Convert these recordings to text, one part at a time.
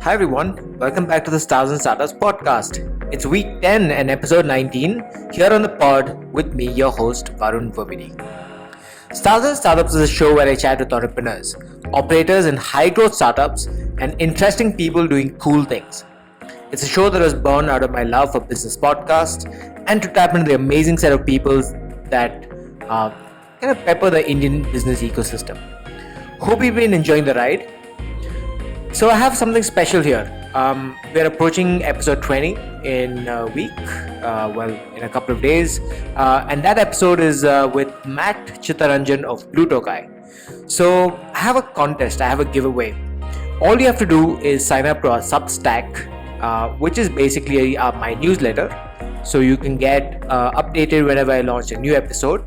Hi everyone, welcome back to the Stars and Startups podcast. It's week 10 and episode 19 here on the pod with me, your host Varun Vavidi. Stars and Startups is a show where I chat with entrepreneurs, operators in high growth startups, and interesting people doing cool things. It's a show that was born out of my love for business podcasts and to tap into the amazing set of people that kind of pepper the Indian business ecosystem. Hope you've been enjoying the ride. So I have something special here. We're approaching episode 20 in a week, in a couple of days. And that episode is with Matt Chittaranjan of Blue Tokai. So I have a contest, I have a giveaway. All you have to do is sign up to our Substack, which is basically my newsletter. So you can get updated whenever I launch a new episode.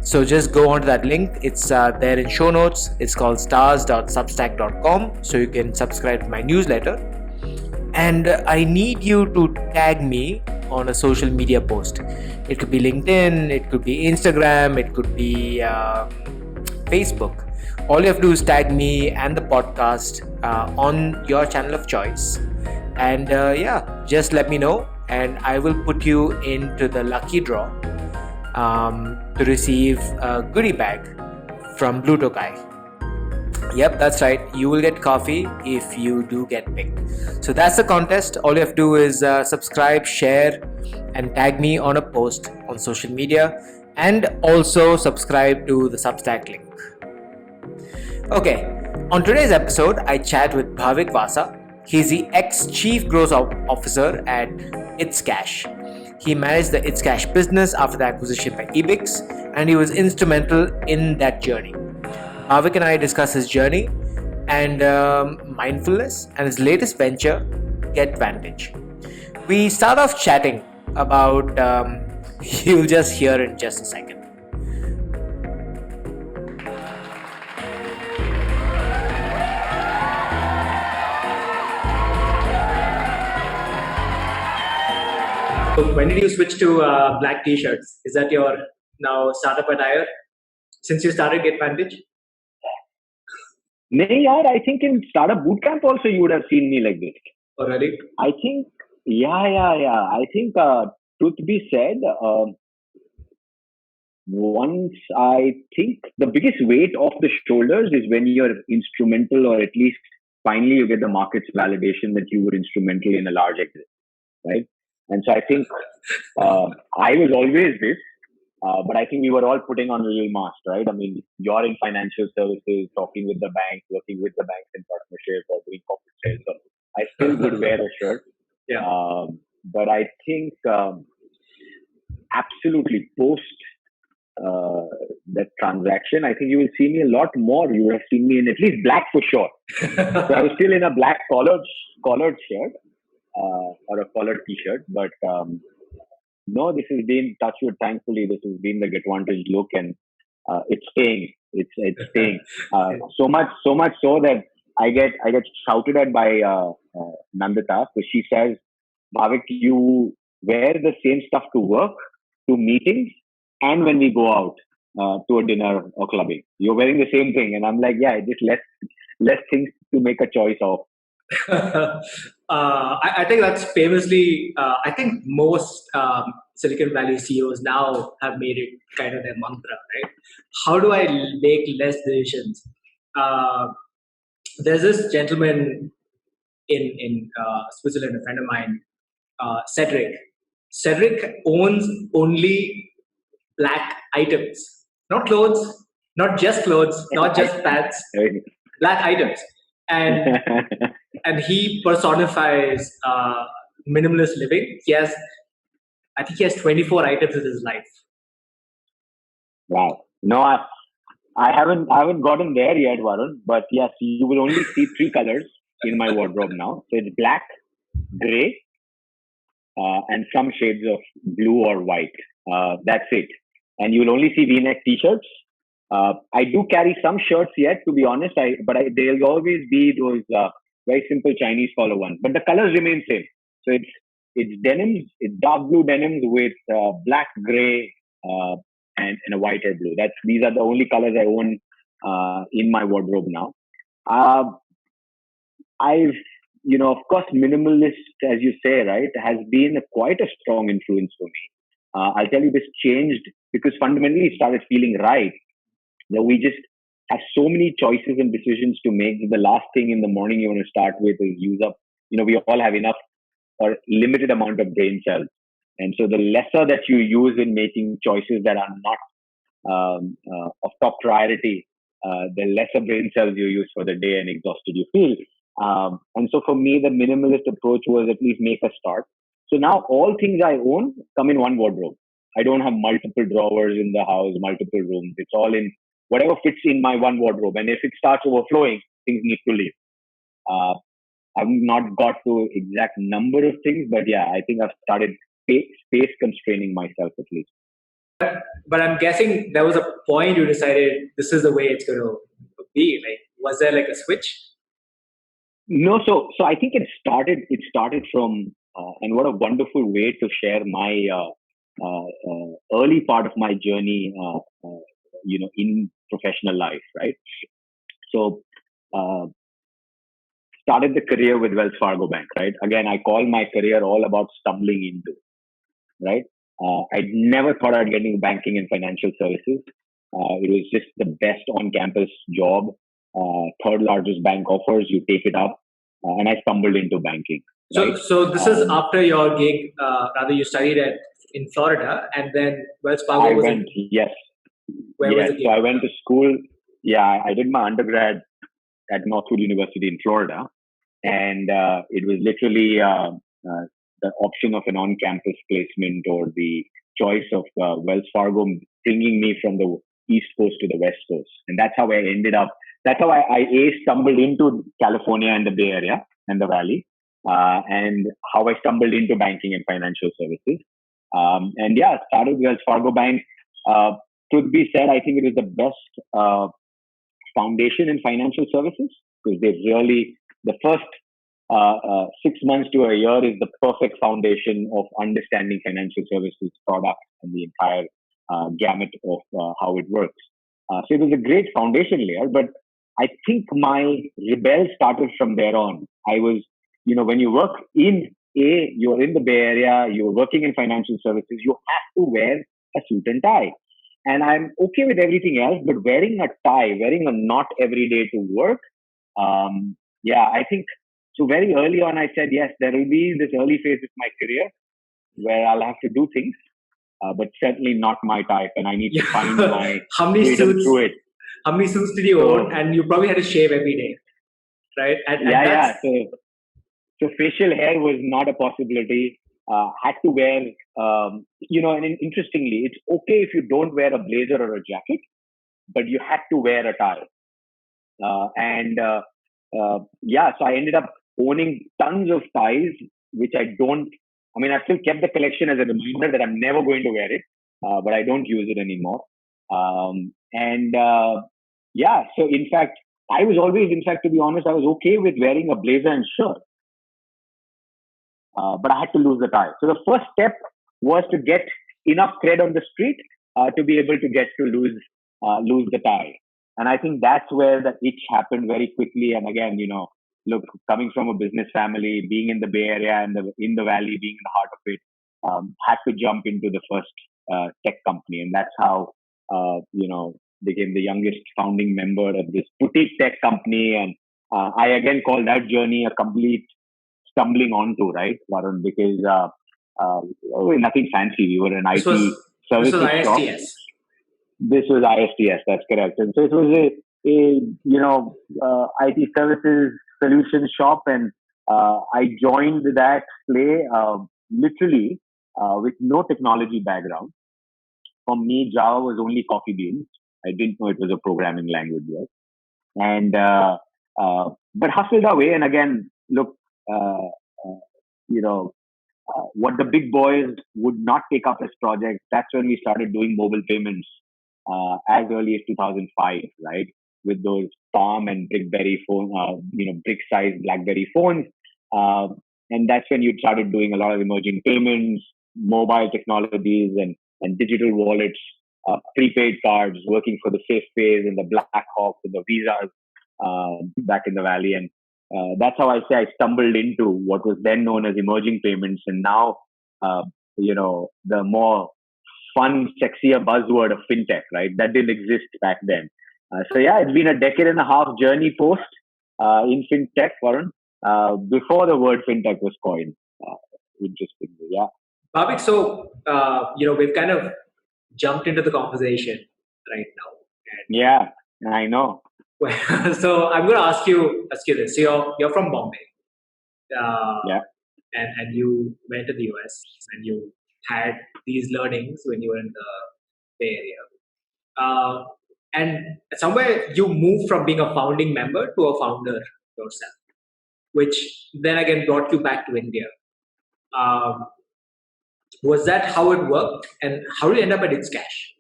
So just go onto that link. It's there in show notes. It's called stars.substack.com. So you can subscribe to my newsletter. And I need you to tag me on a social media post. It could be LinkedIn, it could be Instagram, it could be Facebook. All you have to do is tag me and the podcast on your channel of choice. And just let me know and I will put you into the lucky draw to receive a goodie bag from Blue Tokai. Yep, that's right. You will get coffee if you do get picked. So that's the contest. All you have to do is subscribe, share, and tag me on a post on social media, and also subscribe to the Substack link. Okay, on today's episode, I chat with Bhavik Vasa. He's the ex-chief growth officer at ItzCash. He managed the ItzCash business after the acquisition by EBIX, and he was instrumental in that journey. Bhavik and I discuss his journey and mindfulness and his latest venture, GetVantage. We start off chatting about, you'll just hear in just a second. So when did you switch to black t-shirts? Is that your now startup attire since you started GetVantage? No, yaar, I think in startup bootcamp also you would have seen me like this. Oh, really? I think, I think, truth be said, once I think the biggest weight off the shoulders is when you're instrumental, or at least finally you get the market's validation that you were instrumental in a large exit, right? And so I think I was always this, but I think we were all putting on a little mask, right? I mean, you're in financial services, talking with the bank, working with the banks in partnership, or doing corporate sales. So I still would wear a shirt. Yeah. But I think absolutely post that transaction, I think you will see me a lot more. You would have seen me in at least black for sure. So I was still in a black collared shirt. Or a collared t-shirt, but no, this has been touchwood. Thankfully, this has been the GetVantage look, and it's staying. It's staying. So much so that I get shouted at by Nandita. So she says, Bhavik, you wear the same stuff to work, to meetings, and when we go out to a dinner or clubbing, you're wearing the same thing. And I'm like, yeah, just less things to make a choice of. I think that's famously, I think most Silicon Valley CEOs now have made it kind of their mantra, right? How do I make less decisions? There's this gentleman in Switzerland, a friend of mine, Cedric. Cedric owns only black items, not clothes, not just clothes, not just pants, black items. And he personifies minimalist living. I think he has 24 items in his life. Wow. No, I haven't gotten there yet, Varun. But yes, you will only see 3 colors in my wardrobe now. So it's black, gray, and some shades of blue or white. That's it. And you will only see V-neck t-shirts. I do carry some shirts yet, to be honest. But there'll always be those very simple Chinese collar ones. But the colors remain same. So it's denims. It's dark blue denims with black, gray, and a white or blue. These are the only colors I own in my wardrobe now. I've of course, minimalist, as you say, right, has been quite a strong influence for me. I'll tell you, this changed because fundamentally it started feeling right. We just have so many choices and decisions to make. The last thing in the morning you want to start with is use up. We all have enough or limited amount of brain cells, and so the lesser that you use in making choices that are not of top priority, the lesser brain cells you use for the day and exhausted you feel. And so for me, the minimalist approach was at least make a start. So now all things I own come in one wardrobe. I don't have multiple drawers in the house, multiple rooms. It's all in whatever fits in my one wardrobe. And if it starts overflowing, things need to leave. Uh, I've not got to exact number of things, but yeah, I think I've started space constraining myself at least. But I'm guessing there was a point you decided this is the way it's going to be. Like, was there like a switch? No, so I think it started from, and what a wonderful way to share my early part of my journey, in professional life, right? So, started the career with Wells Fargo Bank, right? Again, I call my career all about stumbling into, right? I never thought I'd get into banking and financial services. It was just the best on-campus job. Third largest bank offers, you take it up, and I stumbled into banking. Right? So this is after your gig. Rather, you studied in Florida, and then Wells Fargo. I went. Yes. Where was the gig? So I went to school. Yeah, I did my undergrad at Northwood University in Florida, and it was literally the option of an on-campus placement or the choice of Wells Fargo bringing me from the East Coast to the West Coast. And that's how I ended up. That's how I stumbled into California and the Bay Area and the Valley, and how I stumbled into banking and financial services. And yeah, started Wells Fargo Bank. To be said, I think it is the best foundation in financial services because they really, the first 6 months to a year is the perfect foundation of understanding financial services products and the entire gamut of how it works. So it was a great foundation layer, but I think my rebel started from there on. I was, when you work you're in the Bay Area, you're working in financial services, you have to wear a suit and tie. And I'm okay with everything else, but wearing a tie, wearing a knot every day to work, I think, so very early on, I said, yes, there will be this early phase of my career where I'll have to do things, but certainly not my type, and I need to find my freedom through it. How many suits did you own? And you probably had to shave every day, right? So facial hair was not a possibility. Had to wear, and interestingly, it's okay if you don't wear a blazer or a jacket, but you had to wear a tie. So I ended up owning tons of ties, which I still kept the collection as a reminder that I'm never going to wear it, but I don't use it anymore. So in fact, I was always, to be honest, I was okay with wearing a blazer and shirt. But I had to lose the tie. So the first step was to get enough cred on the street to be able to get to lose the tie. And I think that's where the itch happened very quickly. And again, look, coming from a business family, being in the Bay Area and in the Valley, being in the heart of it, had to jump into the first tech company. And that's how, became the youngest founding member of this boutique tech company. And I again call that journey a complete stumbling onto, right, Varun? Because nothing fancy. We were an IT services shop. This was ISTS. This was ISTS, that's correct. And so it was a IT services solution shop, and I joined that play literally with no technology background. For me, Java was only coffee beans. I didn't know it was a programming language yet. And but hustled away. And again, look, what the big boys would not take up as projects. That's when we started doing mobile payments as early as 2005, right? With those Palm and BlackBerry phone, brick-sized BlackBerry phones, and that's when you started doing a lot of emerging payments, mobile technologies, and digital wallets, prepaid cards, working for the SafePays and the Blackhawks and the Visas back in the Valley, and that's how I say I stumbled into what was then known as emerging payments, and now the more fun, sexier buzzword of fintech, right? That didn't exist back then. So yeah, it's been a decade and a half journey post in fintech, Varun, before the word fintech was coined. Interestingly, yeah. Bhavik, so we've kind of jumped into the conversation right now. Yeah, I know. So I'm going to ask you this. So you're from Bombay, Yeah. and you went to the US, and you had these learnings when you were in the Bay Area. And somewhere you moved from being a founding member to a founder yourself, which then again brought you back to India. Was that how it worked? And how did you end up at ItzCash?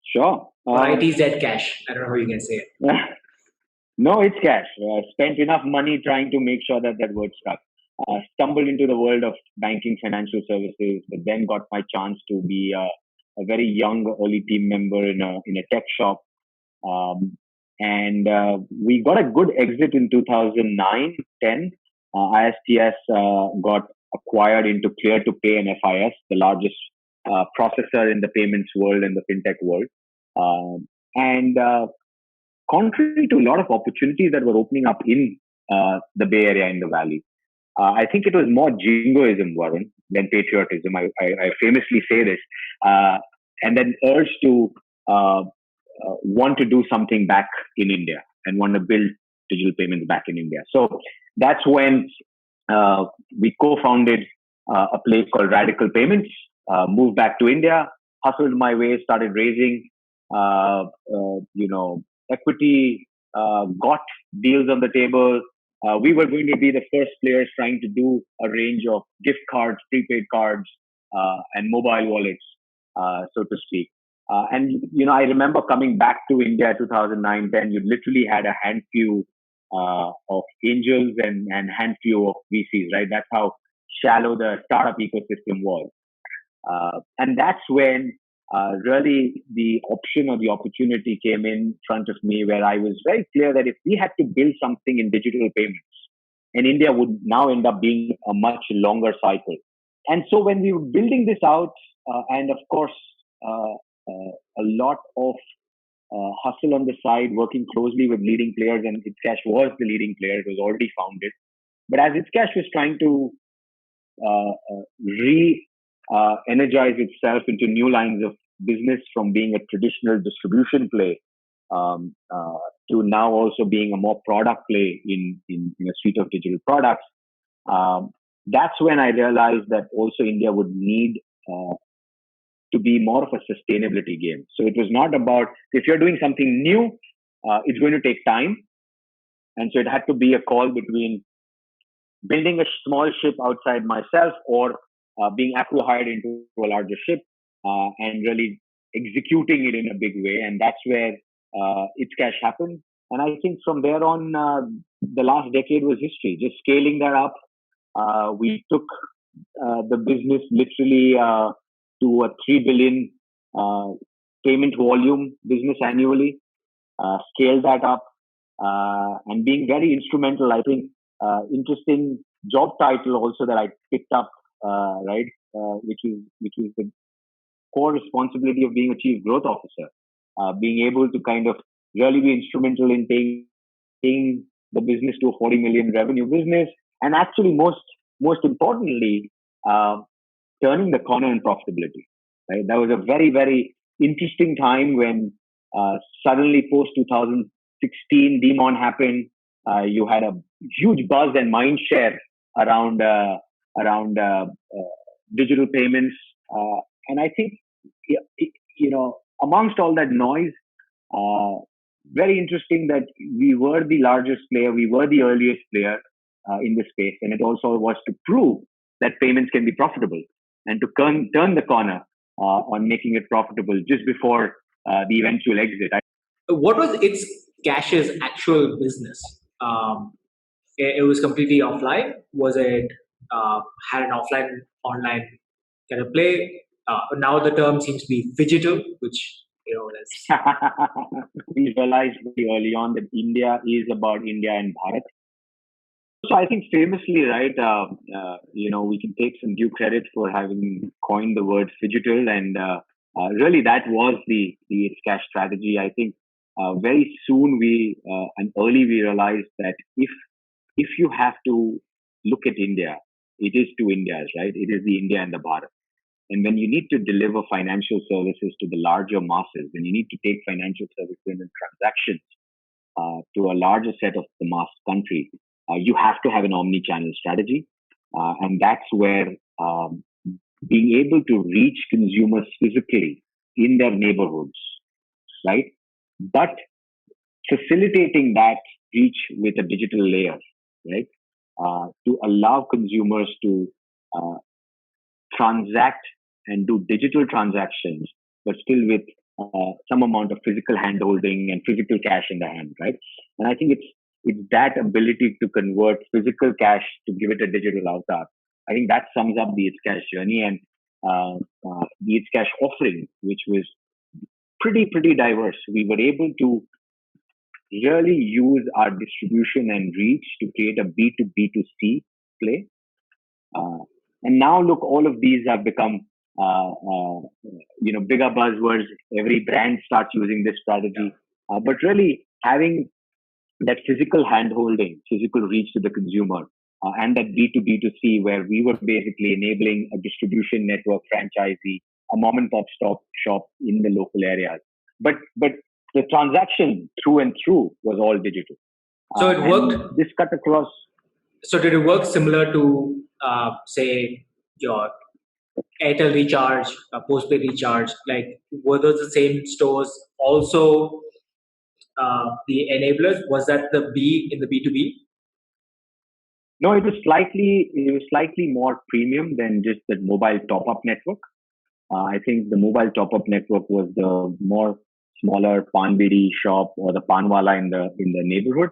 Sure. Or ITZ Cash. I don't know how you can say it. No, it's cash. Spent enough money trying to make sure that word stuck. Stumbled into the world of banking, financial services, but then got my chance to be a very young early team member in a tech shop. And we got a good exit in 2009, 10. ISTS got acquired into Clear to Pay and FIS, the largest processor in the payments world and the fintech world. And contrary to a lot of opportunities that were opening up in the Bay Area in the Valley, I think it was more jingoism, Varun, than patriotism. I famously say this, and then urge to want to do something back in India and want to build digital payments back in India. So that's when we co-founded a place called Radical Payments, moved back to India, hustled my way, started raising, equity, got deals on the table. We were going to be the first players trying to do a range of gift cards, prepaid cards, and mobile wallets, so to speak. And I remember coming back to India 2009-10. You literally had a handful of angels and handful of VCs, right? That's how shallow the startup ecosystem was. And that's when really the option or the opportunity came in front of me, where I was very clear that if we had to build something in digital payments, and India would now end up being a much longer cycle. And so when we were building this out, and of course, a lot of hustle on the side, working closely with leading players, and ItzCash was the leading player. It was already founded. But as ItzCash was trying to energize itself into new lines of business, from being a traditional distribution play to now also being a more product play in a suite of digital products, that's when I realized that also India would need to be more of a sustainability game. So it was not about, if you're doing something new, it's going to take time. And so it had to be a call between building a small ship outside myself or being acqui-hired into a larger ship and really executing it in a big way. And that's where ItzCash happened. And I think from there on, the last decade was history, just scaling that up. We took the business literally to a 3 billion payment volume business annually, scaled that up, and being very instrumental. I think interesting job title also that I picked up, right, which is the core responsibility of being a chief growth officer, being able to kind of really be instrumental in taking the business to a 40 million revenue business, and actually most importantly, turning the corner in profitability. Right, that was a very, very interesting time when suddenly post 2016 demon happened. You had a huge buzz and mind share around digital payments, and I think amongst all that noise, very interesting that we were the largest player, we were the earliest player in the space, and it also was to prove that payments can be profitable and to turn the corner on making it profitable just before the eventual exit. What was ItzCash's actual business? It was completely offline. Was it had an offline online kind of play? Now the term seems to be Phygital, which We realized very early on that India is about India and Bharat. So I think famously, right, we can take some due credit for having coined the word Phygital, and really that was the ItzCash strategy. I think very soon and early we realized that if you have to look at India, it is two Indias, right? It is the India and the Bharat. And when you need to deliver financial services to the larger masses, when you need to take financial services and transactions to a larger set of the mass country, you have to have an omni-channel strategy. And that's where being able to reach consumers physically in their neighborhoods, right? But facilitating that reach with a digital layer, right? To allow consumers to uh, transact and do digital transactions, but still with some amount of physical hand holding and physical cash in the hand, right? And I think it's that ability to convert physical cash to give it a digital avatar. I think that sums up the ItzCash journey and the ItzCash offering, which was pretty diverse. We were able to really use our distribution and reach to create a B2B2C play. Uh, and now look, all of these have become, bigger buzzwords. Every brand starts using this strategy. But really having that physical hand holding, physical reach to the consumer, and that B2B2C where we were basically enabling a distribution network franchisee, a mom and pop shop in the local areas. But the transaction through and through was all digital. So it worked. This cut across. So did it work similar to, say, your Airtel recharge, postpaid recharge? Like, were those the same stores also the enablers? Was that the B in the B2B? No, it was slightly more premium than just the mobile top-up network. I think the mobile top-up network was the more smaller pan bidi shop or the panwala in the neighborhood.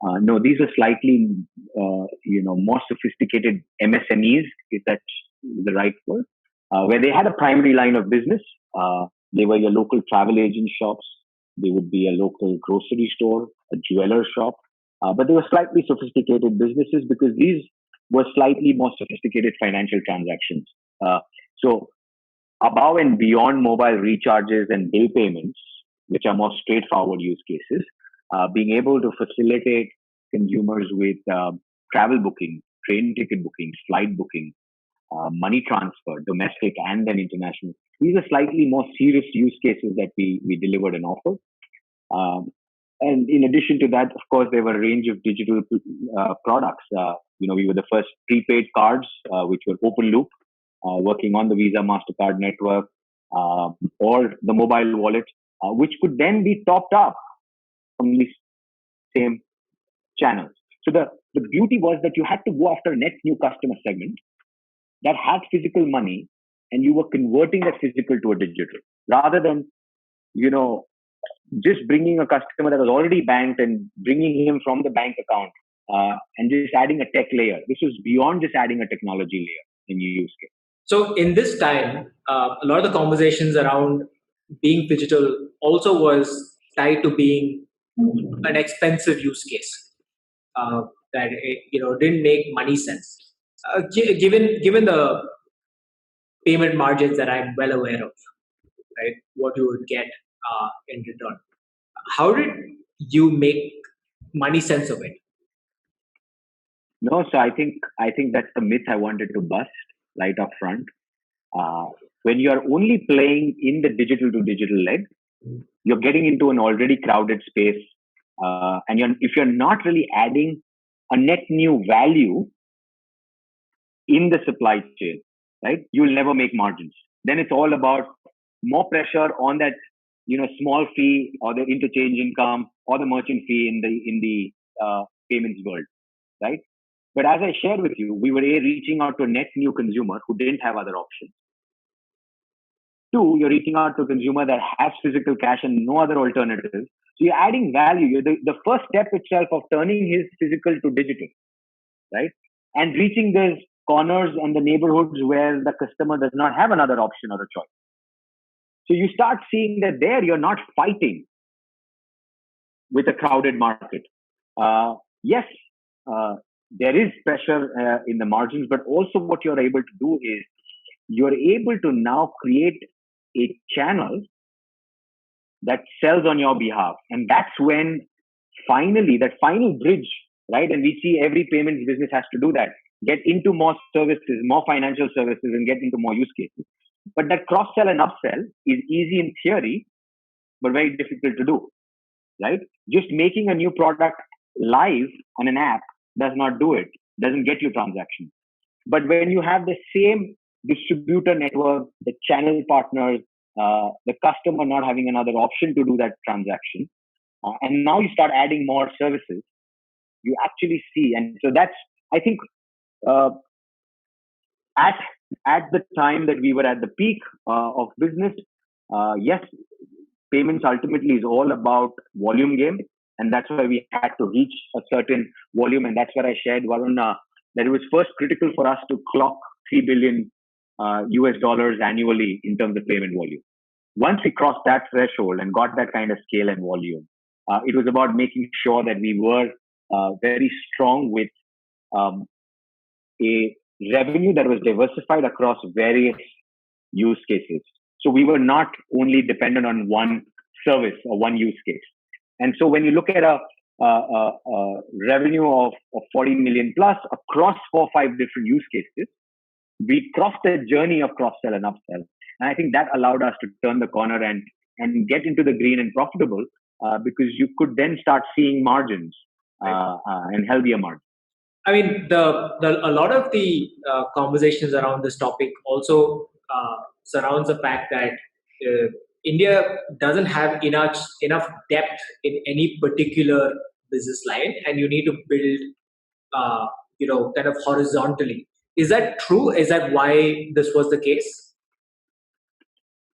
No, these are slightly more sophisticated MSMEs, if that's the right word, where they had a primary line of business. They were your local travel agent shops. They would be a local grocery store, a jeweler shop, but they were slightly sophisticated businesses because these were slightly more sophisticated financial transactions. So above and beyond mobile recharges and bill payments, which are more straightforward use cases, being able to facilitate consumers with travel booking, train ticket booking, flight booking, money transfer, domestic and then international. These are slightly more serious use cases that we delivered and offered. And in addition to that, of course, there were a range of digital products. We were the first prepaid cards, which were open loop, working on the Visa MasterCard network, or the mobile wallet, which could then be topped up from the same channels. So the beauty was that you had to go after a net new customer segment that had physical money, and you were converting that physical to a digital, rather than just bringing a customer that was already banked and bringing him from the bank account, and just adding a tech layer. This was beyond just adding a technology layer in your use case. So in this time, a lot of the conversations around being digital also was tied to being an expensive use case that didn't make money sense. Given the payment margins that I'm well aware of, right? What you would get in return. How did you make money sense of it? No, so I think that's the myth I wanted to bust right up front. When you are only playing in the digital to digital leg, you're getting into an already crowded space, and if you're not really adding a net new value in the supply chain, right, you'll never make margins. Then it's all about more pressure on that small fee or the interchange income or the merchant fee in the payments world, right? But as I shared with you, we were reaching out to a net new consumer who didn't have other options. Two, you're reaching out to a consumer that has physical cash and no other alternatives. So you're adding value. The first step itself of turning his physical to digital, right? And reaching those corners and the neighborhoods where the customer does not have another option or a choice. So you start seeing that there you're not fighting with a crowded market. Yes, there is pressure in the margins, but also what you're able to do is you're able to now create a channel that sells on your behalf. And that's when finally, that final bridge, right? And we see every payments business has to do that. Get into more services, more financial services, and get into more use cases. But that cross-sell and upsell is easy in theory, but very difficult to do, right? Just making a new product live on an app does not do it, doesn't get you transactions. But when you have the same distributor network, the channel partners, the customer not having another option to do that transaction, and now you start adding more services, you actually see. And so that's, I think, uh, at the time that we were at the peak of business, yes, payments ultimately is all about volume game. And that's why we had to reach a certain volume. And that's where I shared, Varun, that it was first critical for us to clock 3 billion US dollars annually in terms of payment volume. Once we crossed that threshold and got that kind of scale and volume, it was about making sure that we were very strong with um, a revenue that was diversified across various use cases. So we were not only dependent on one service or one use case. And so when you look at a revenue of 40 million plus across 4 or 5 different use cases, we crossed the journey of cross-sell and upsell. And I think that allowed us to turn the corner and get into the green and profitable because you could then start seeing margins and healthier margins. I mean, a lot of the conversations around this topic also surrounds the fact that India doesn't have enough depth in any particular business line, and you need to build, kind of horizontally. Is that true? Is that why this was the case?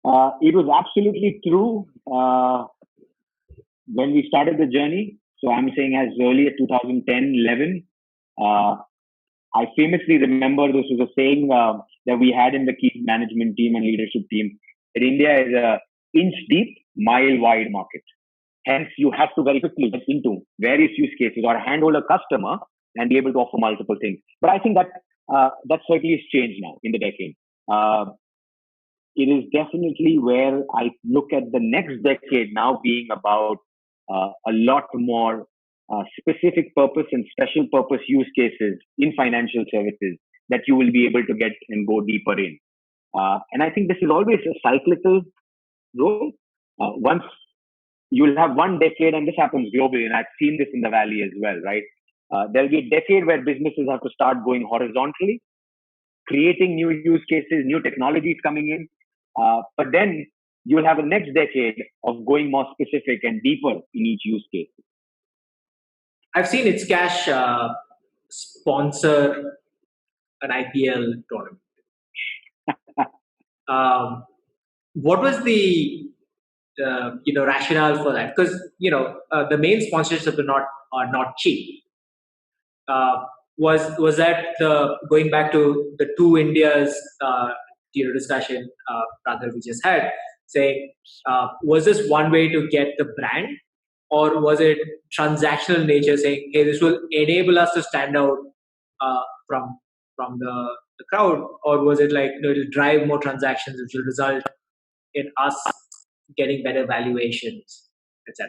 It was absolutely true when we started the journey. So I'm saying as early as 2010, 11. I famously remember this was a saying that we had in the key management team and leadership team that India is a inch deep, mile wide market. Hence, you have to very quickly get into various use cases or handhold a customer and be able to offer multiple things. But I think that that certainly has changed now in the decade. It is definitely where I look at the next decade now being about a lot more specific purpose and special purpose use cases in financial services that you will be able to get and go deeper in. And I think this is always a cyclical role. Once you'll have one decade, and this happens globally, and I've seen this in the Valley as well, right? There'll be a decade where businesses have to start going horizontally, creating new use cases, new technologies coming in. But then you'll have a next decade of going more specific and deeper in each use case. I've seen ItzCash sponsor an IPL tournament. What was the rationale for that? Because the main sponsorships are not cheap. Was that going back to the two Indias discussion rather we just had, saying was this one way to get the brand, or was it transactional nature, saying, hey, this will enable us to stand out from the crowd, or was it like it'll drive more transactions, which will result in us getting better valuations, etc.?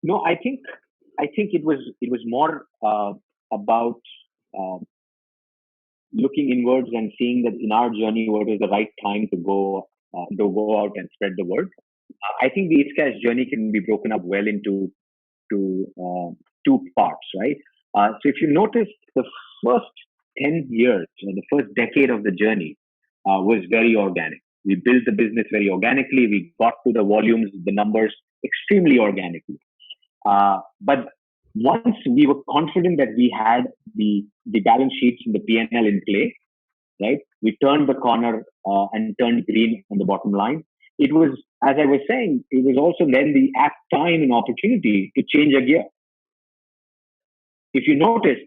No, I think it was more about looking inwards and seeing that in our journey, what is the right time to go out and spread the word. I think the ItzCash journey can be broken up well into two parts, right? So if you notice, the first 10 years or the first decade of the journey was very organic. We built the business very organically. We got to the volumes, the numbers extremely organically. But once we were confident that we had the balance sheets and the P&L in play, right? We turned the corner and turned green on the bottom line. It was, as I was saying, it was also then the apt time and opportunity to change a gear. If you notice,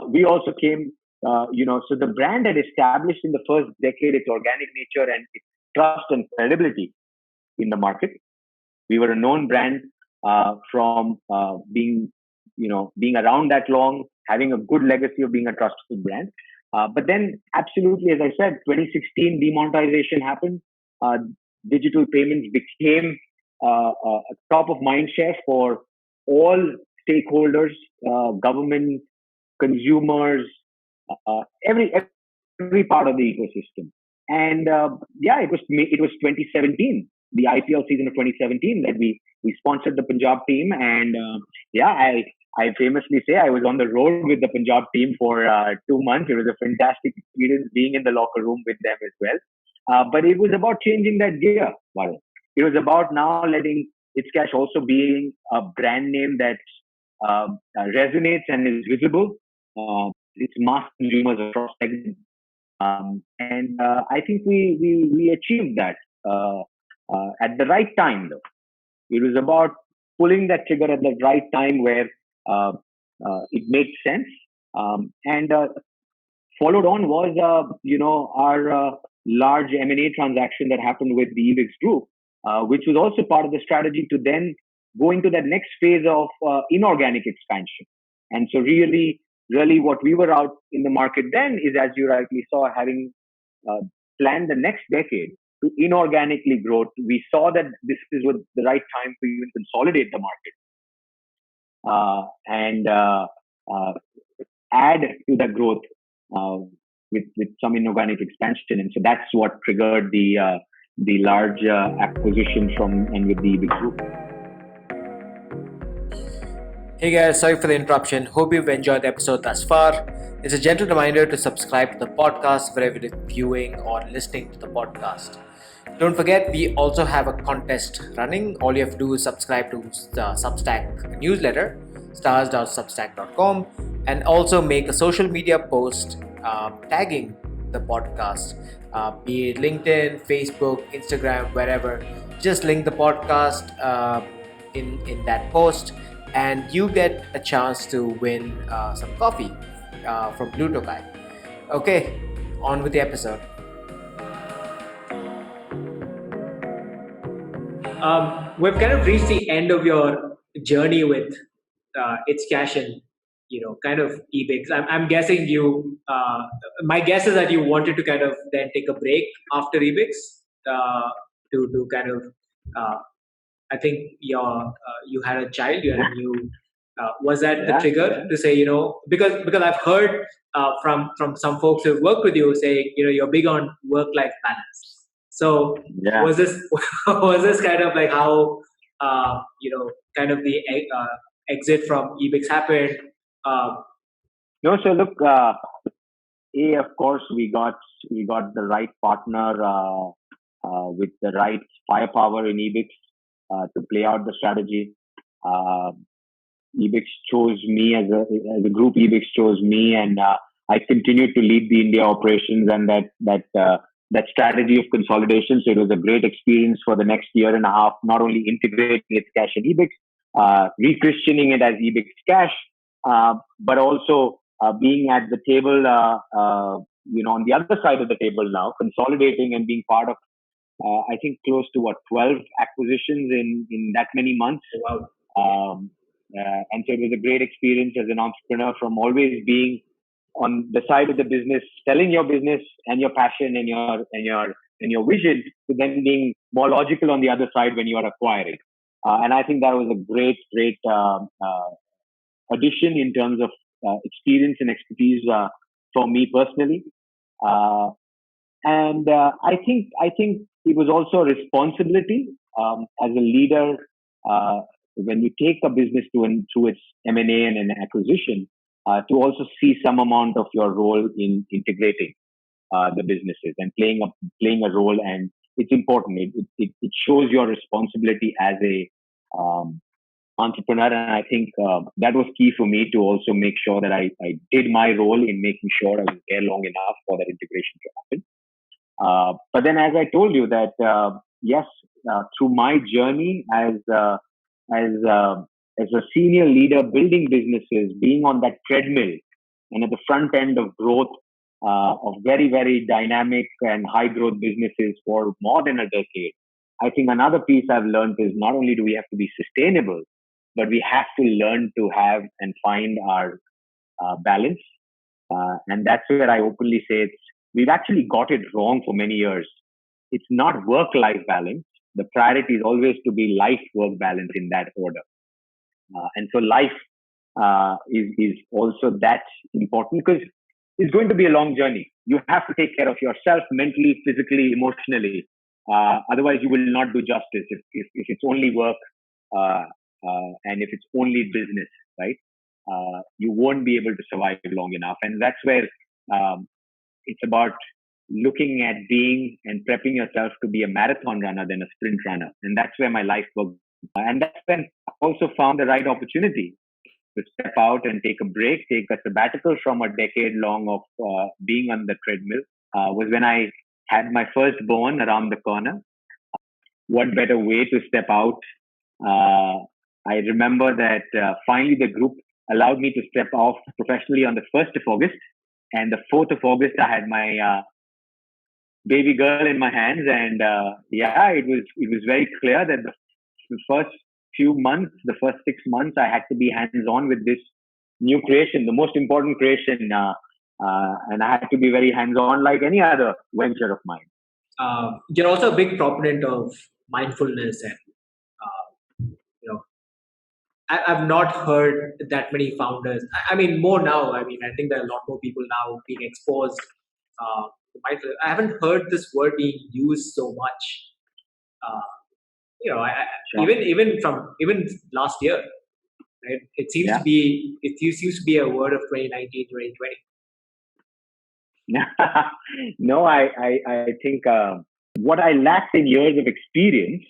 we also came So the brand had established in the first decade its organic nature and its trust and credibility in the market. We were a known brand from being around that long, having a good legacy of being a trusted brand. But then, absolutely, as I said, 2016 demonetization happened. Uh, Digital payments became a top of mind share for all stakeholders, government, consumers, every part of the ecosystem. And it was 2017, the IPL season of 2017, that we sponsored the Punjab team, and I famously say I was on the road with the Punjab team for 2 months. It was a fantastic experience being in the locker room with them as well. But it was about changing that gear. Varun. It was about now letting ItzCash also being a brand name that resonates and is visible. It's mass consumers across segments. And I think we achieved that at the right time, though. It was about pulling that trigger at the right time where uh, it made sense. And followed on was, our large M&A transaction that happened with the EBIX group, which was also part of the strategy to then go into that next phase of inorganic expansion. And so really what we were out in the market then is, as you rightly saw, having planned the next decade to inorganically grow. We saw that this is the right time to even consolidate the market and add to the growth uh, with some inorganic expansion. And so that's what triggered the large acquisition from and with the EBIX group. Hey guys, sorry for the interruption. Hope you've enjoyed the episode thus far. It's a gentle reminder to subscribe to the podcast wherever you're viewing or listening to the podcast. Don't forget, we also have a contest running. All you have to do is subscribe to the Substack newsletter, stars.substack.com, and also make a social media post tagging the podcast, be it LinkedIn, Facebook, Instagram, wherever. Just link the podcast in that post, and you get a chance to win some coffee from Blue Tokai. Okay, on with the episode. We've kind of reached the end of your journey with ItzCash and kind of EBIX. I'm guessing you. My guess is that you wanted to kind of then take a break after EBIX to kind of. I think you had a child. You had a new. Was that the trigger to say because I've heard from some folks who've worked with you saying you're big on work-life balance. So was this was this kind of like how kind of the exit from EBIX happened? No, so look, of course we got the right partner with the right firepower in EBIX to play out the strategy. EBIX chose me as a group. EBIX chose me, and I continued to lead the India operations and that strategy of consolidation. So it was a great experience for the next year and a half, not only integrating ItzCash and EBIX, rechristening it as EBIX Cash, but also being at the table, on the other side of the table now, consolidating and being part of, I think, close to 12 acquisitions in that many months. Wow. And so it was a great experience as an entrepreneur, from always being on the side of the business, selling your business and your passion and your vision, to then being more logical on the other side when you are acquiring. And I think that was a great addition in terms of experience and expertise for me personally. And I think it was also a responsibility as a leader when you take a business through its M&A and an acquisition, to also see some amount of your role in integrating the businesses and playing a role. And it's important. It shows your responsibility as a entrepreneur. And I think that was key for me to also make sure that I did my role in making sure I was there long enough for that integration to happen. But then, as I told you, that yes, through my journey as a senior leader, building businesses, being on that treadmill and at the front end of growth of very, very dynamic and high growth businesses for more than a decade. I think another piece I've learned is not only do we have to be sustainable, but we have to learn to have and find our balance. And that's where I openly say we've actually got it wrong for many years. It's not work-life balance. The priority is always to be life-work balance in that order. And so life is also that important because it's going to be a long journey. You have to take care of yourself mentally, physically, emotionally. Otherwise, you will not do justice if it's only work and if it's only business, right? You won't be able to survive long enough. And that's where it's about looking at being and prepping yourself to be a marathon runner than a sprint runner. And that's where my life worked. And that's when I also found the right opportunity to step out and take a break, take a sabbatical from a decade long of being on the treadmill. Was when I had my firstborn around the corner. What better way to step out? I remember that finally the group allowed me to step off professionally on the 1st of August. And the 4th of August, I had my baby girl in my hands. And it was very clear that the first few months, the first 6 months, I had to be hands-on with this new creation, the most important creation. And I had to be very hands-on like any other venture of mine. You're also a big proponent of mindfulness, and I've not heard that many founders. I mean, more now. I mean, I think there are a lot more people now being exposed to mindfulness. I haven't heard this word being used so much. Sure. even last year, right? It seems to be a word of 2019, 2020. No, I think what I lacked in years of experience,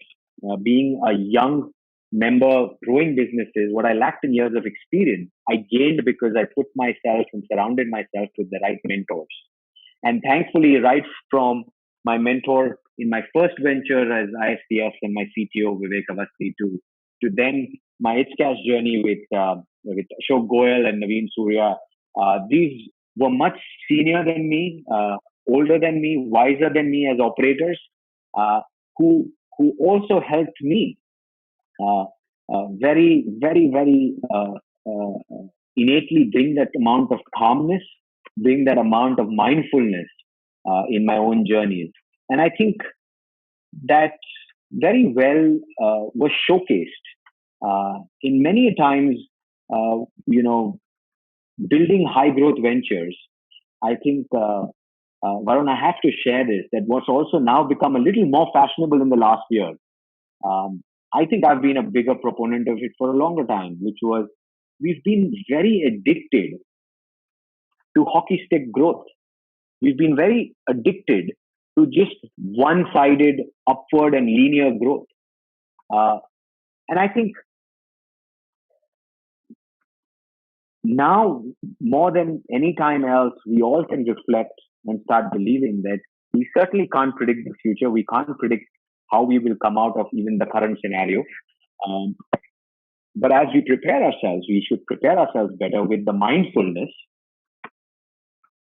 being a young member growing businesses, what I lacked in years of experience, I gained because I put myself and surrounded myself with the right mentors. And thankfully, right from my mentor in my first venture as ISTS and my CTO, Bhavik Vasa, to then my ItzCash journey with Ashok Goyal and Naveen Surya, these were much senior than me, older than me, wiser than me as operators, who also helped me very, very, very innately bring that amount of calmness, bring that amount of mindfulness in my own journeys. And I think that very well was showcased in many times, building high growth ventures. I think, Varun, I have to share this, that what's also now become a little more fashionable in the last year. I think I've been a bigger proponent of it for a longer time, which was we've been very addicted to hockey stick growth. We've been very addicted to just one-sided upward and linear growth. And I think now more than any time else, we all can reflect and start believing that we certainly can't predict the future. We can't predict how we will come out of even the current scenario. But as we prepare ourselves, we should prepare ourselves better with the mindfulness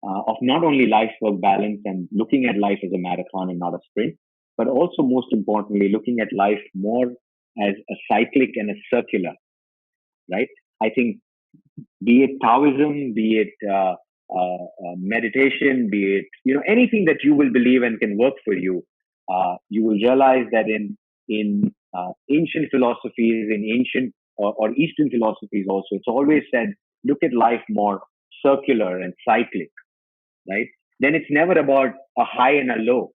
of not only life-work balance and looking at life as a marathon and not a sprint, but also most importantly, looking at life more as a cyclic and a circular, right? I think be it Taoism, be it meditation, be it anything that you will believe and can work for you, you will realize that in ancient philosophies, in ancient or Eastern philosophies also, it's always said, look at life more circular and cyclic, right? Then it's never about a high and a low,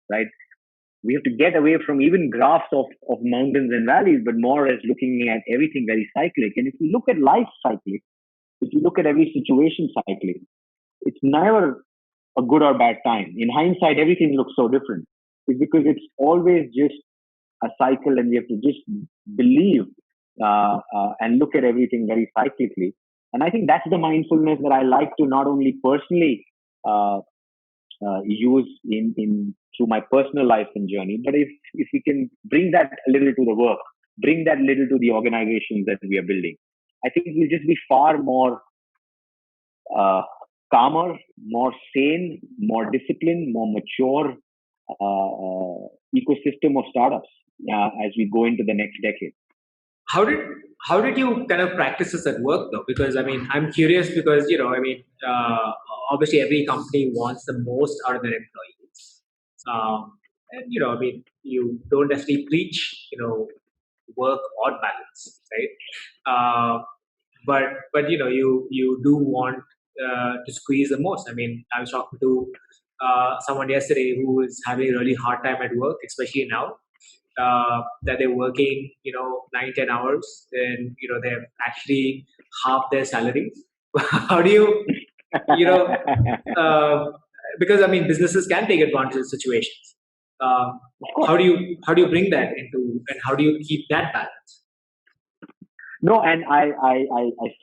right? We have to get away from even graphs of mountains and valleys, but more as looking at everything very cyclic. And if you look at life cyclic, if you look at every situation cyclic, it's never a good or bad time. In hindsight, everything looks so different. It's because it's always just a cycle, and we have to just believe and look at everything very cyclically. And I think that's the mindfulness that I like to not only personally use in through my personal life and journey, but if we can bring that a little to the work, bring that little to the organizations that we are building, I think we'll just be far more calmer, more sane, more disciplined, more mature ecosystem of startups as we go into the next decade. How did you kind of practice this at work though? Because I mean, I'm curious because obviously every company wants the most out of their employees, and I mean, you don't necessarily preach work or balance, right? Uh, but you do want to squeeze the most. I mean, I was talking to someone yesterday who is having a really hard time at work, especially now that they're working 9-10 hours, and they're actually half their salary. How do you know uh, because I mean businesses can take advantage of situations. How do you bring that into, and how do you keep that balance? No, and I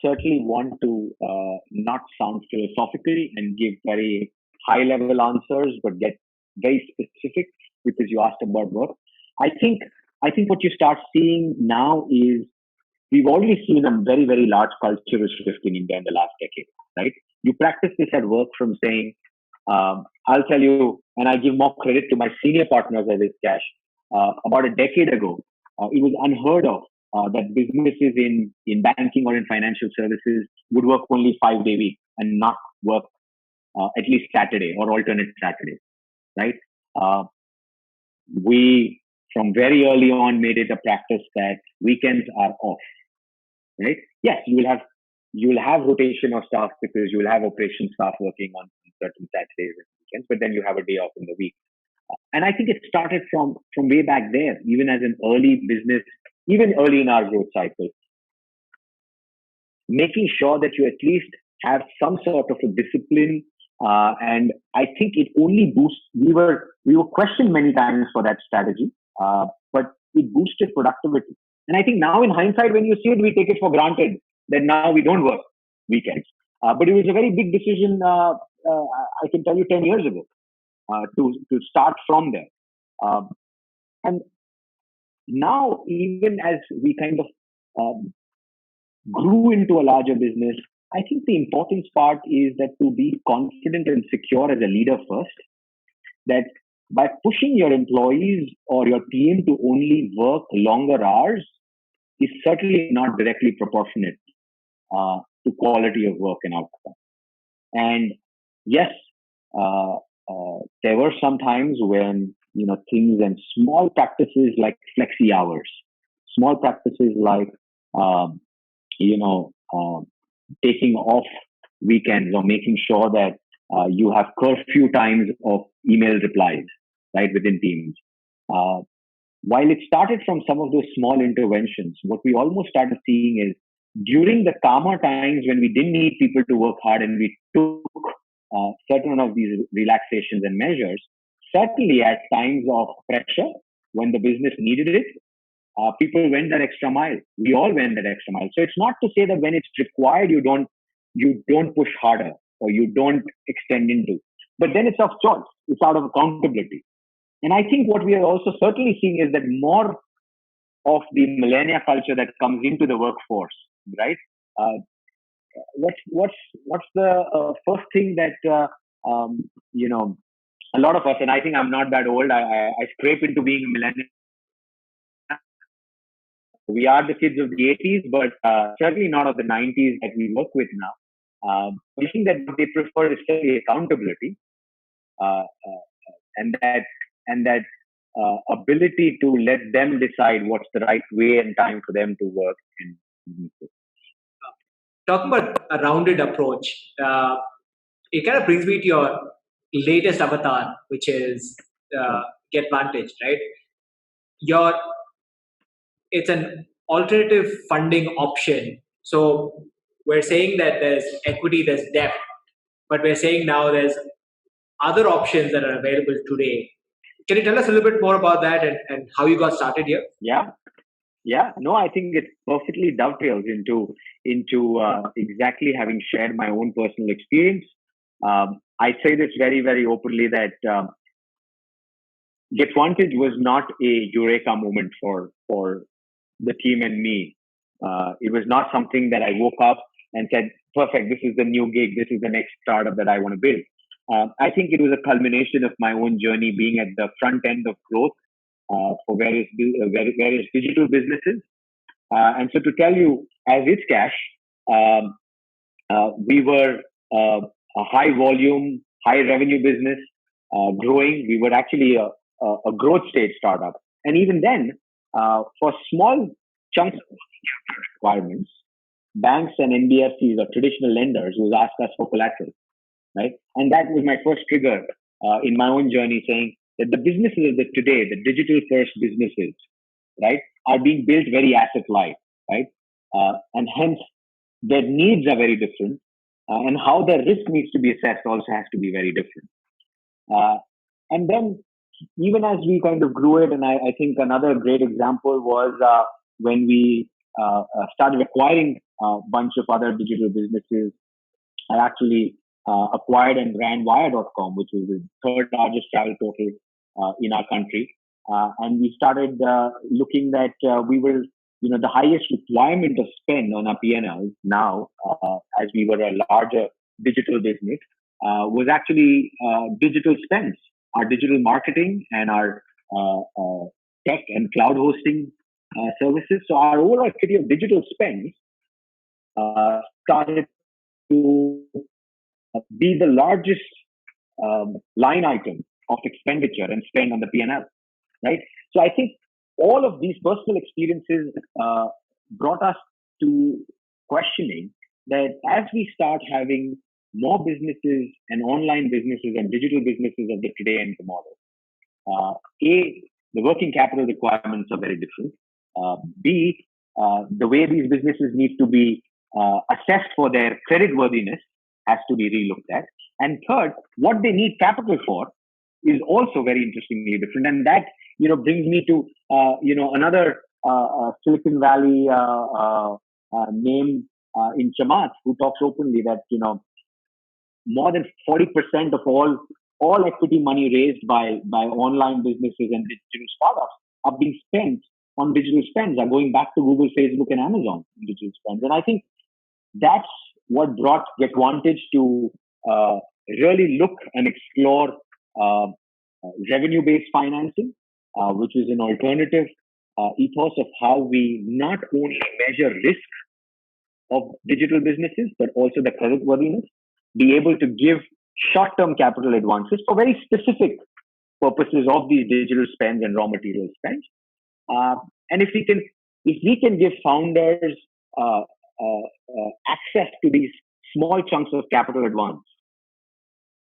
certainly want to not sound philosophical and give very high level answers, but get very specific because you asked about work. I think what you start seeing now is we've already seen a very, very large cultural shift in India in the last decade, right? You practice this at work from saying, I'll tell you, and I give more credit to my senior partners at ItzCash. About a decade ago, it was unheard of that businesses in banking or in financial services would work only 5-day week and not work at least Saturday or alternate Saturdays, right? We, from very early on, made it a practice that weekends are off, right? Yes, you will have rotation of staff because you will have operation staff working on certain Saturdays and weekends, but then you have a day off in the week. And I think it started from way back there, even as an early business, even early in our growth cycle, making sure that you at least have some sort of a discipline. And I think it only boosts. We were questioned many times for that strategy, but it boosted productivity. And I think now in hindsight, when you see it, we take it for granted that now we don't work weekends. But it was a very big decision, I can tell you, 10 years ago, to start from there. And now, even as we kind of grew into a larger business, I think the important part is that to be confident and secure as a leader first, that by pushing your employees or your team to only work longer hours is certainly not directly proportionate to quality of work and outcome. And yes, there were some times when things and small practices like flexi hours, small practices like taking off weekends or making sure that you have curfew times of email replies, right, within teams. While it started from some of those small interventions, what we almost started seeing is during the calmer times when we didn't need people to work hard and we took certain of these relaxations and measures, certainly at times of pressure, when the business needed it, people went that extra mile. We all went that extra mile. So it's not to say that when it's required, you don't push harder or you don't extend into. But then it's of choice. It's out of accountability. And I think what we are also certainly seeing is that more of the millennia culture that comes into the workforce, right? What's the first thing that a lot of us, and I think I'm not that old. I scrape into being a millennial. We are the kids of the 80s, but certainly not of the 90s that we work with now. I think that what they prefer is certainly accountability, and that ability to let them decide what's the right way and time for them to work. Talking about a rounded approach, it kind of brings me to your latest avatar, which is GetVantage, right? It's an alternative funding option. So we're saying that there's equity, there's debt, but we're saying now there's other options that are available today. Can you tell us a little bit more about that and how you got started here? Yeah. No, I think it perfectly dovetails into exactly having shared my own personal experience. I say this very, very openly that GetVantage was not a eureka moment for the team and me. It was not something that I woke up and said, perfect. This is the new gig. This is the next startup that I want to build. I think it was a culmination of my own journey being at the front end of growth for various digital businesses. And so to tell you, as ItzCash, um, we were a high volume, high revenue business, growing. We were actually a growth stage startup. And even then, for small chunks of requirements, banks and NBFCs or traditional lenders would ask us for collateral, right? And that was my first trigger in my own journey, saying that the businesses of the today, the digital first businesses, right, are being built very asset light, right? And hence their needs are very different, and how their risk needs to be assessed also has to be very different. Uh, and then even as we kind of grew it, and I think another great example was when we started acquiring a bunch of other digital businesses. I actually acquired and ran Wire.com, which was the third largest travel portal in our country. And we started looking that we were, the highest requirement of spend on our P&L now, as we were a larger digital business, was actually digital spends, our digital marketing and our tech and cloud hosting services. So our overall activity of digital spends started to be the largest line item of expenditure and spend on the P&L, right? So I think all of these personal experiences brought us to questioning that as we start having more businesses and online businesses and digital businesses of the today and tomorrow, A, the working capital requirements are very different. B, the way these businesses need to be assessed for their credit worthiness has to be relooked at. And third, what they need capital for is also very interestingly different. And that, brings me to, another Silicon Valley name in Chamath, who talks openly that, more than 40% of all equity money raised by online businesses and digital startups are being spent on digital spends, are going back to Google, Facebook, and Amazon digital spends. And I think that's what brought GetVantage to really look and explore revenue-based financing, which is an alternative ethos of how we not only measure risk of digital businesses, but also the credit worthiness, be able to give short-term capital advances for very specific purposes of these digital spends and raw material spends. And if we can give founders access to these small chunks of capital advance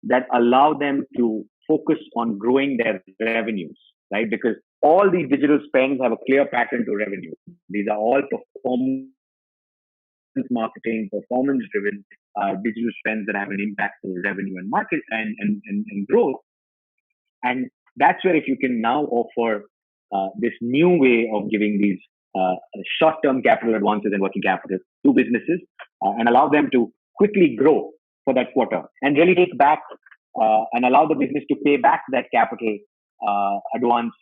that allow them to focus on growing their revenues, right? Because all these digital spends have a clear pattern to revenue. These are all performance marketing, performance driven digital spends that have an impact on revenue and market and growth. And that's where if you can now offer this new way of giving these short-term capital advances and working capital to businesses and allow them to quickly grow for that quarter and really take back and allow the business to pay back that capital advance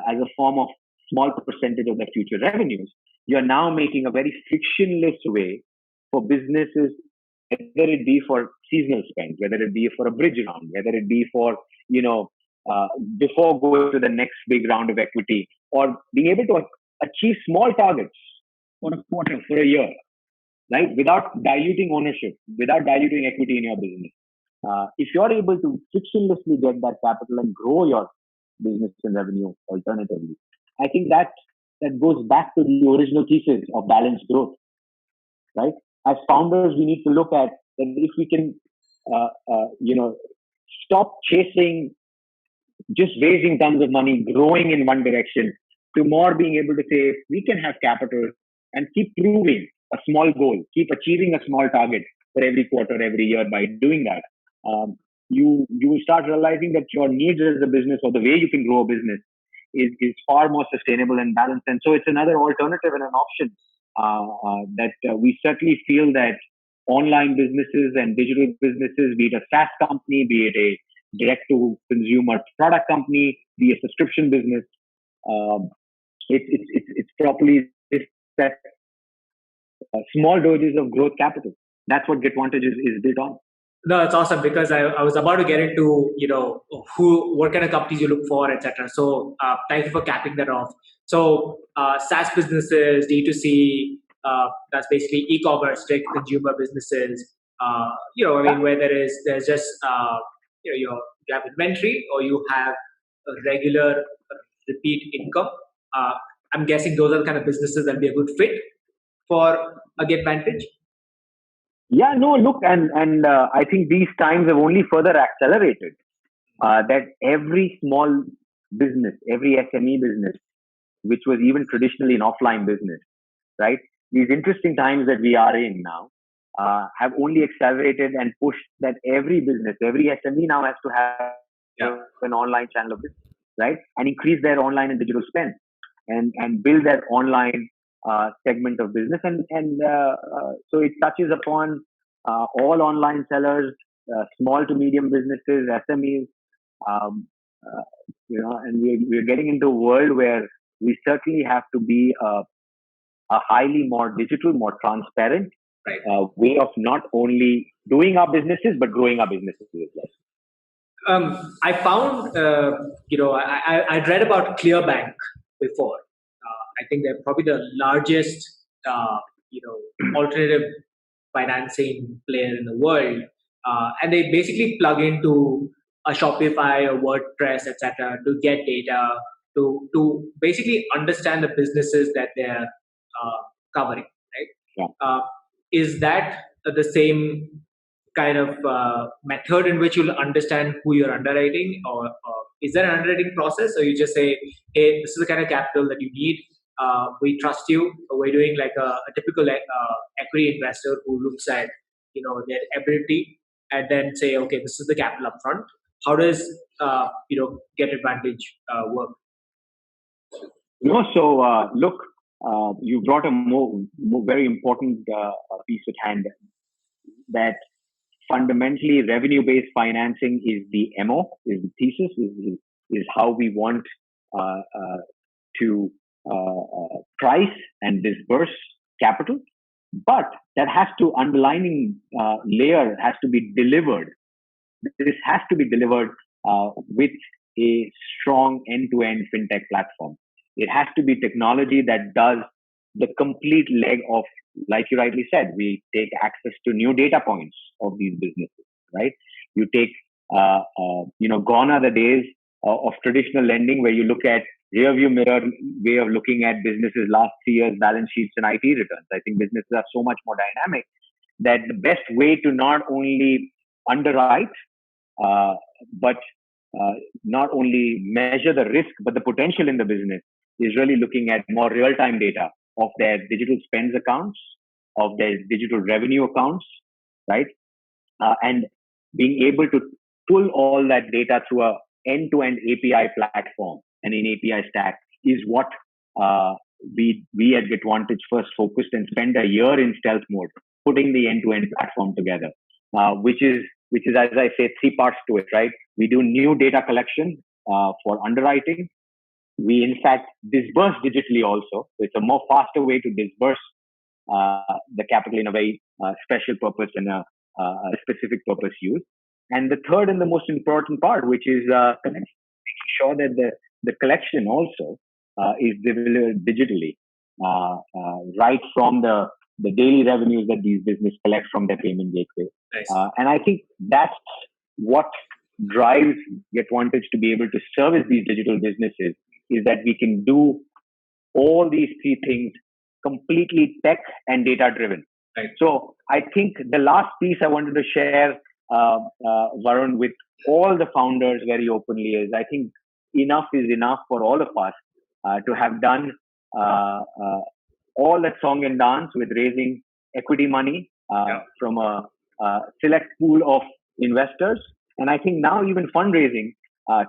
as a form of small percentage of their future revenues, you're now making a very frictionless way for businesses, whether it be for seasonal spend, whether it be for a bridge round, whether it be for, before going to the next big round of equity, or being able to achieve small targets for a quarter, for a year, right? Without diluting ownership, without diluting equity in your business. If you're able to frictionlessly get that capital and grow your business and revenue alternatively, I think that goes back to the original thesis of balanced growth, right? As founders, we need to look at that if we can, stop chasing just raising tons of money, growing in one direction, to more being able to say, we can have capital and keep proving a small goal, keep achieving a small target for every quarter, every year. By doing that, you start realizing that your needs as a business or the way you can grow a business is far more sustainable and balanced. And so it's another alternative and an option that we certainly feel that online businesses and digital businesses, be it a SaaS company, be it a direct-to-consumer product company, be a subscription business, it's properly that small doses of growth capital. that's what GetVantage is built on. No, it's awesome because I was about to get into, what kind of companies you look for, etc. So thank you for capping that off. So SaaS businesses, D2C, that's basically e-commerce, direct to consumer businesses. Where there's just you have inventory or you have a regular repeat income. Uh, I'm guessing those are the kind of businesses that be a good fit for a GetVantage. Yeah, no, look, and I think these times have only further accelerated that every small business, every SME business, which was even traditionally an offline business, right? These interesting times that we are in now have only accelerated and pushed that every business, every SME now has to have an online channel of business, right? And increase their online and digital spend and build their online segment of business. So it touches upon all online sellers, small to medium businesses, SMEs, um, and we're getting into a world where we certainly have to be a highly more digital, more transparent way of not only doing our businesses, but growing our businesses as well. I found, I'd read about ClearBank before. I think they're probably the largest, alternative financing player in the world. And they basically plug into a Shopify, a WordPress, etc., to get data, to basically understand the businesses that they're covering, right? Yeah. Is that the same kind of method in which you'll understand who you're underwriting, or is there an underwriting process, or you just say, hey, this is the kind of capital that you need, we trust you, we're doing like a typical equity investor who looks at their ability and then say, okay, this is the capital up front. How does GetVantage work? So look, you brought a more very important piece at hand, that fundamentally revenue-based financing is the MO, is the thesis, is how we want to price and disburse capital. But that has to, underlining layer has to be delivered. This has to be delivered with a strong end-to-end fintech platform. It has to be technology that does the complete leg of, like you rightly said, we take access to new data points of these businesses, right? You take, gone are the days of traditional lending where you look at rearview mirror way of looking at businesses last 3 years balance sheets and IT returns. I think businesses are so much more dynamic that the best way to not only underwrite, but not only measure the risk, but the potential in the business is really looking at more real-time data of their digital spends accounts, of their digital revenue accounts, right? And being able to pull all that data through a end-to-end API platform and an API stack is what we at GetVantage first focused and spent a year in stealth mode, putting the end-to-end platform together, which is, as I say, 3 parts to it, right? We do new data collection for underwriting. We, in fact, disburse digitally also. So it's a more faster way to disburse the capital in a very special purpose and a specific purpose use. And the third and the most important part, which is making sure that the collection also is delivered digitally, right from the daily revenues that these businesses collect from their payment gateway. Nice. And I think that's what drives GetVantage to be able to service these digital businesses, is that we can do all these 3 things completely tech and data driven. Right. So I think the last piece I wanted to share, Varun, with all the founders very openly is, I think enough is enough for all of us to have done all that song and dance with raising equity money from a select pool of investors. And I think now even fundraising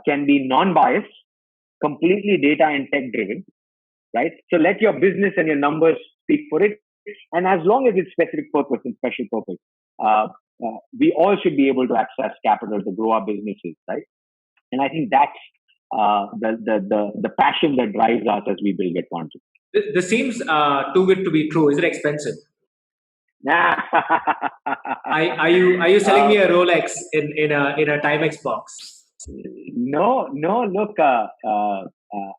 can be non-biased, completely data and tech driven, right? So let your business and your numbers speak for it. And as long as it's specific purpose and special purpose, we all should be able to access capital to grow our businesses, right? And I think that's the passion that drives us as we build GetVantage. This seems too good to be true. Is it expensive? Are you selling me a Rolex in a Timex box? No. Look,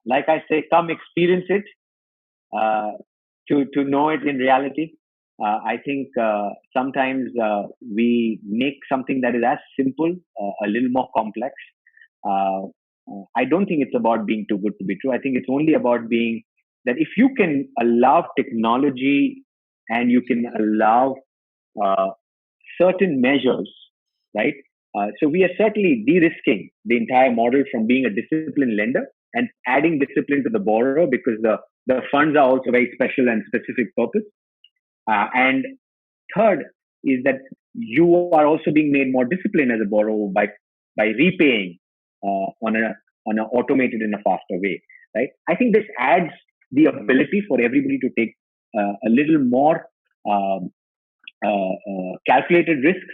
like I say, come experience it uh, to know it in reality. I think sometimes we make something that is as simple a little more complex. Uh, I don't think it's about being too good to be true. I think it's only about being that if you can allow technology and you can allow uh, certain measures, right? So we are certainly de-risking the entire model from being a disciplined lender and adding discipline to the borrower because the funds are also very special and specific purpose. And third is that you are also being made more disciplined as a borrower by repaying on an automated and a faster way, right? I think this adds the ability for everybody to take a little more um, calculated risk,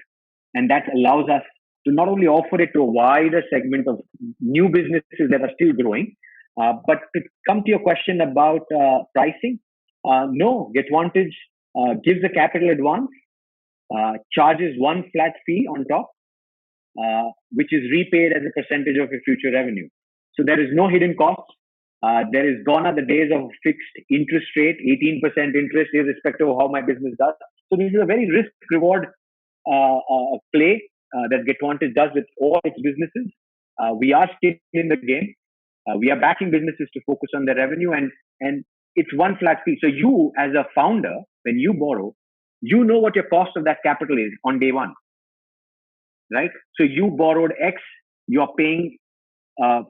and that allows us to not only offer it to a wider segment of new businesses that are still growing, but to come to your question about pricing, no, GetVantage gives a capital advance, charges one flat fee on top, which is repaid as a percentage of your future revenue. So there is no hidden costs. There is gone are the days of fixed interest rate, 18% interest, irrespective of how my business does. So this is a very risk reward play that GetVantage does with all its businesses. We are still in the game. We are backing businesses to focus on their revenue, and it's one flat fee. So you, as a founder, when you borrow, you know what your cost of that capital is on day one, right? So you borrowed X, you are paying, a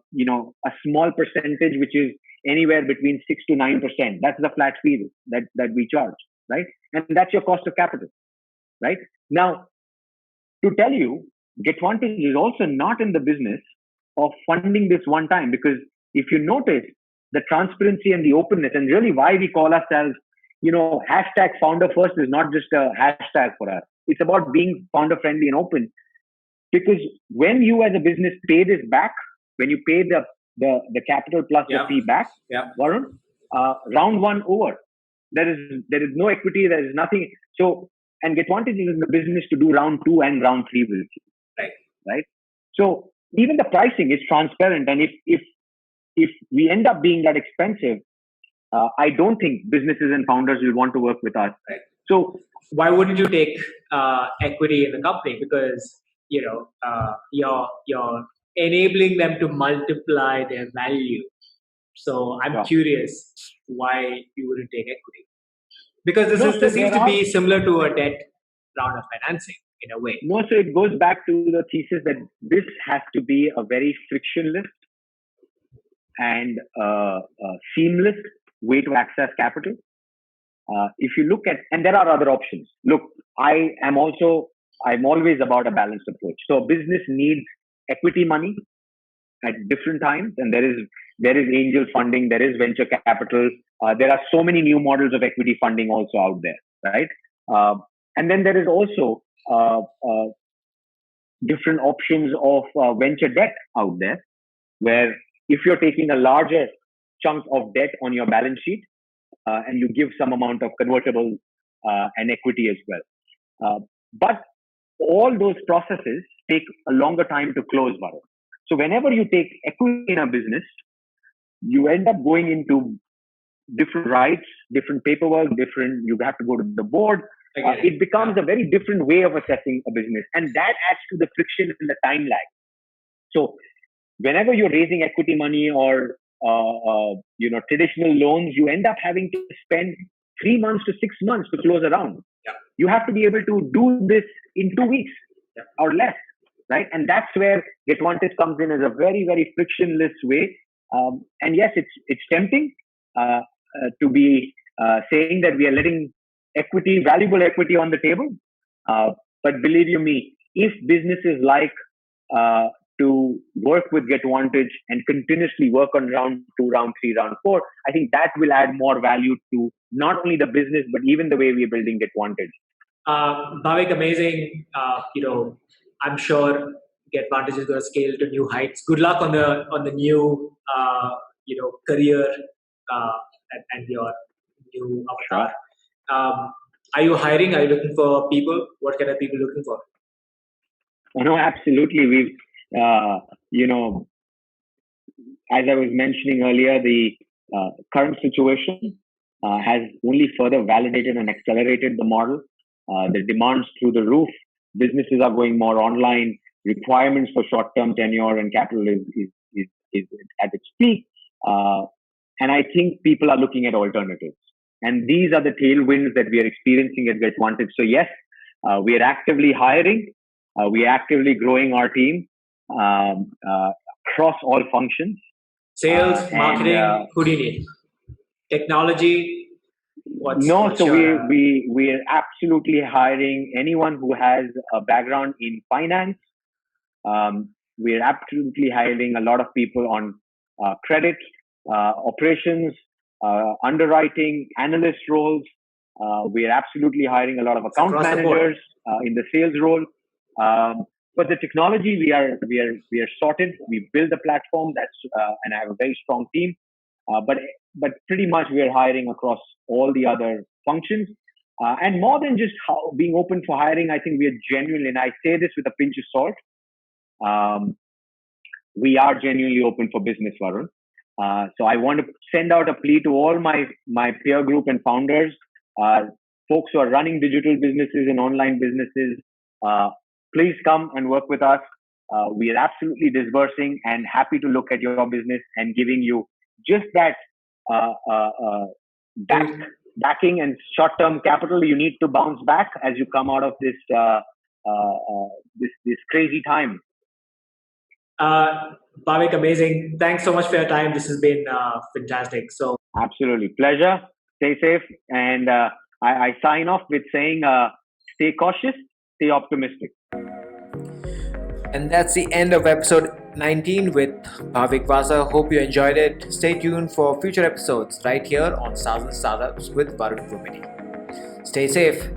small percentage, which is anywhere between 6 to 9%. That's the flat fee that we charge, right? And that's your cost of capital, right? Now, to tell you, GetVantage is also not in the business of funding this one time, because if you notice the transparency and the openness, and really why we call ourselves, hashtag founder first is not just a hashtag for us. It's about being founder friendly and open. Because when you as a business pay this back, when you pay the capital plus the fee back, Varun, round one over. There is no equity, there is nothing. So, and GetVantage is in the business to do round two and round three with you. Right? So even the pricing is transparent, and if we end up being that expensive, I don't think businesses and founders will want to work with us. Right. So why wouldn't you take equity in the company? Because you're enabling them to multiply their value. So I'm curious why you wouldn't take equity. Because this seems to be similar to a debt round of financing in a way. No, so it goes back to the thesis that this has to be a very frictionless and seamless way to access capital. If you look at, and there are other options. Look, I'm always about a balanced approach. So a business needs equity money at different times, and there is angel funding, there is venture capital. There are so many new models of equity funding also out there, right? And then there is also different options of venture debt out there, where if you're taking a larger chunk of debt on your balance sheet, and you give some amount of convertible and equity as well. But all those processes take a longer time to close, Bharat. So whenever you take equity in a business, you end up going into different rights, different paperwork, you have to go to the board. It becomes a very different way of assessing a business, and that adds to the friction and the time lag. So whenever you're raising equity money or traditional loans, you end up having to spend 3 months to 6 months to close a round. You have to be able to do this in 2 weeks or less, right? And that's where GetVantage comes in as a very, very frictionless way. And yes, it's tempting to be saying that we are letting valuable equity on the table. But believe you me, if businesses like to work with GetVantage and continuously work on round 2, round 3, round 4, I think that will add more value to not only the business, but even the way we are building GetVantage. Bhavik, amazing. I'm sure GetVantage is going to scale to new heights. Good luck on the new career and your new avatar. Are you hiring? Are you looking for people? What kind of people looking for? No, absolutely. We've, as I was mentioning earlier, the current situation has only further validated and accelerated the model. The demands through the roof. Businesses are going more online. Requirements for short-term tenure and capital is at its peak. And I think people are looking at alternatives. And these are the tailwinds that we are experiencing at GetVantage. So yes, we are actively hiring. We are actively growing our team across all functions. Sales, marketing, who do you need? Technology? We are absolutely hiring anyone who has a background in finance. We are absolutely hiring a lot of people on credit, operations, underwriting, analyst roles. We are absolutely hiring a lot of account managers in the sales role. But the technology, we are sorted. We built the platform and I have a very strong team. But pretty much we are hiring across all the other functions. And more than just being open for hiring, I think we are genuinely, and I say this with a pinch of salt, we are genuinely open for business, Varun. So I want to send out a plea to all my peer group and founders, folks who are running digital businesses and online businesses. Please come and work with us. We are absolutely disbursing and happy to look at your business and giving you just that backing and short-term capital you need to bounce back as you come out of this crazy time. Bhavik, amazing. Thanks so much for your time. This has been fantastic. So absolutely pleasure. Stay safe, and I sign off with saying, stay cautious, stay optimistic. And that's the end of episode 19 with Bhavik Vasa. Hope you enjoyed it. Stay tuned for future episodes right here on Stars and Startups with Varun Vasa. Stay safe.